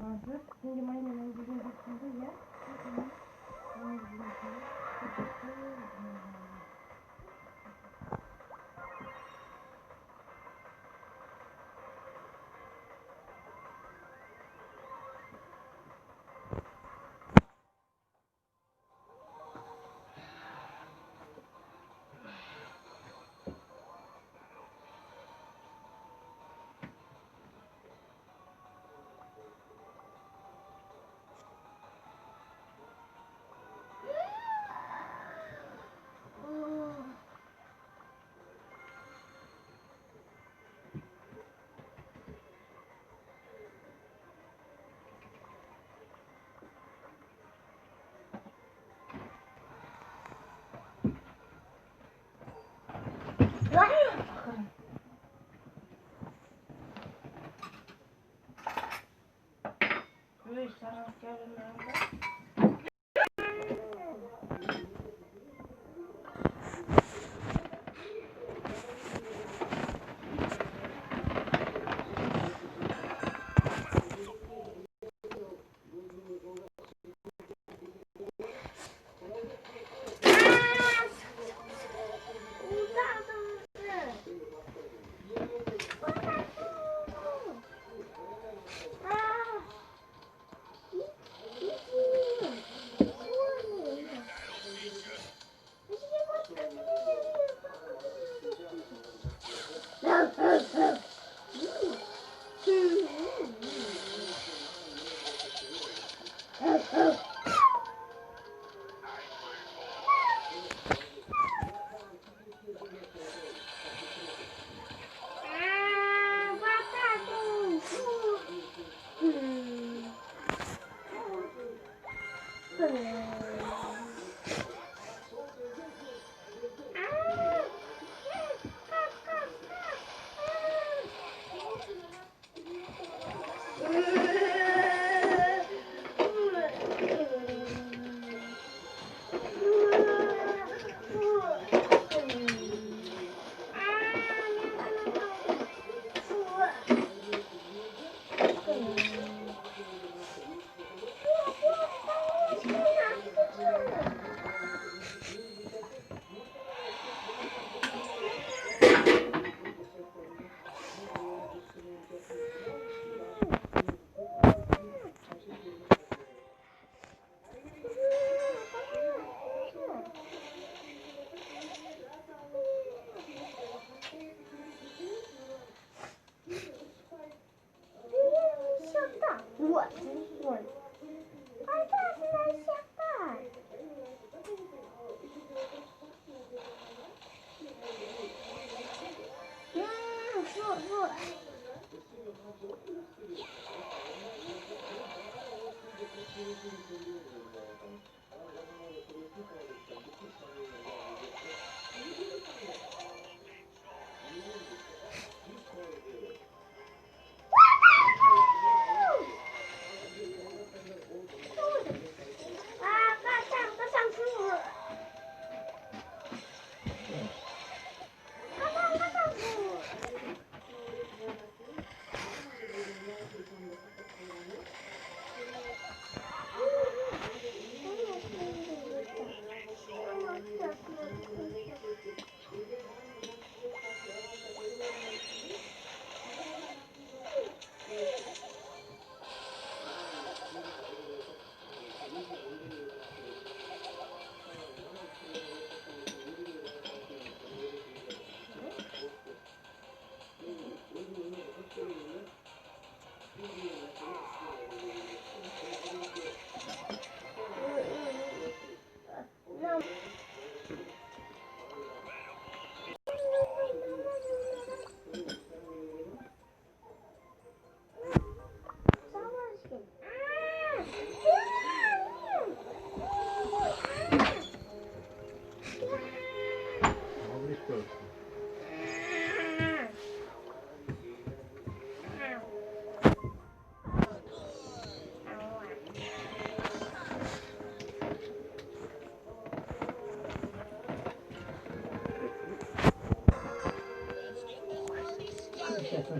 Hazır. Şimdi maymunun dibinde şimdi ya. Onun dibinde.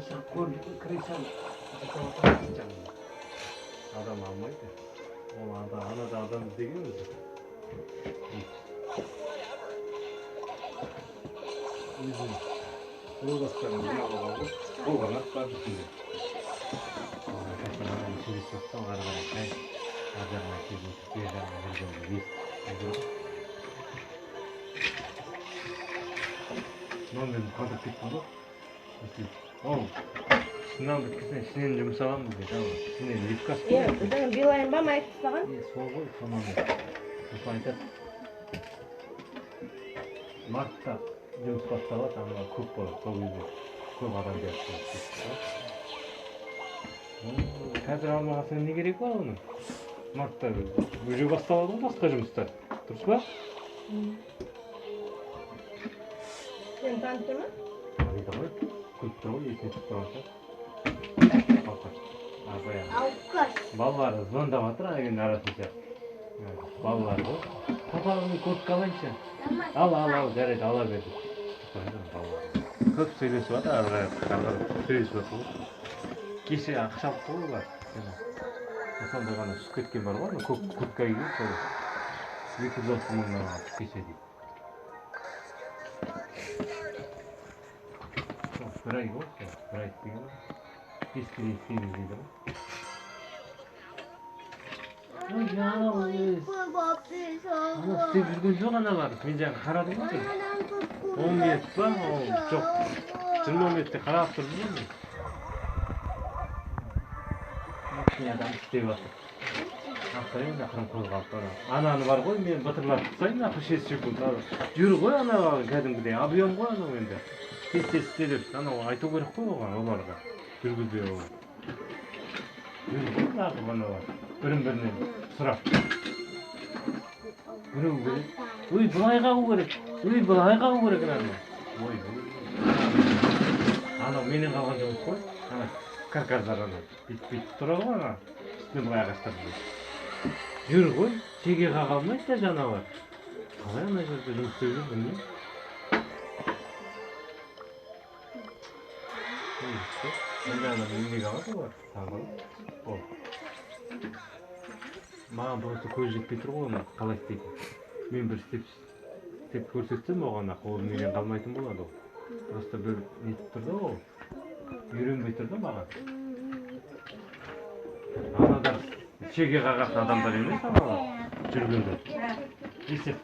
Essa cor crescendo. Essa cor crescendo. Адам almaydı. O anada adam değil mi? Bizim yoldaşlarımız ne oldu? O kadar var şimdi. Mesela ben şimdi satsam arabayı harcama gibi bir yerden non dedim kadar pek oldu. Oğlum şundan bir kısmen şinin жұмсаған бізге tamam. Şinin липкасы. Иә, билайн ба ма айтып тастаған? Сол ғой сонан сосын айтады. Мартта жұмыс басталады, ана көп болады, сол кезде көп адам келіп тұрады. Қазір алмағасына не керек бар оның? Мартта уже басталады ғой басқа жұмыстар. Дұрыс па? Сен танып тұрма? Айда ғой, көп тұр ғой, есіне түсіп тұрғанша. Балалар звондап жатыр егер арасында. Балалар ғой. Папаңның куртка алайыншы. Ал, жарайды, ала берді. Көп сөйлесіп жатыр, ары сөйлесіп жатыр ғой. Кеше ақша алып қой олар. Сонда ғана түсіп кеткен бар ғой, көп куртка киген сол. 230 мыңнан алып кеше дейді. Bir ay ғой, bir ay істеген ғой. 5 келе істейміз дейді ғой. істеп жүрген жоқ аналар. Мен жаңа қарадым ғой. 10 минут па? Жоқ. 20 минутте қарап тұрдым ғой мен. Адам істеп жатыр. Ақырын ақырын қозғалып бара. Ананы бар ғой, мен бытырлап тұтсайын, ақыр 6 секунд. Жүр ғой анаға кәдімгідей, объем ғой анау енді. Тез істеліп, анау айту керек қой оған, оларға. Жүргізбей оған. Жүргізбей дағы аналар. Бірін-бірінен сұрап. Біреу керек. Ой, былай қағу керек. Анау. Ой. Анау менен қалған жұмыс қой. Карказдар анау. Бит тұра ғой ана. Үстіне былай ағаштарды. Жүр ғой, шеге қаға алмайды да жаналар. Қалай ана жерде жұмыс істеп жүр, білмеймін. Енді ана еңбек алады олар, таңғылы. Маған просто көз жетпей тұр ғой, оны қалай істейтін. Мен бір істеп көрсетсем оған ол менен қалмайтын болады ол. Просто бір нетіп тұр да ол. Үйренбей тұр да маған. Анадар шеге қағатын адамдар емес аналар жүргенде. Есеп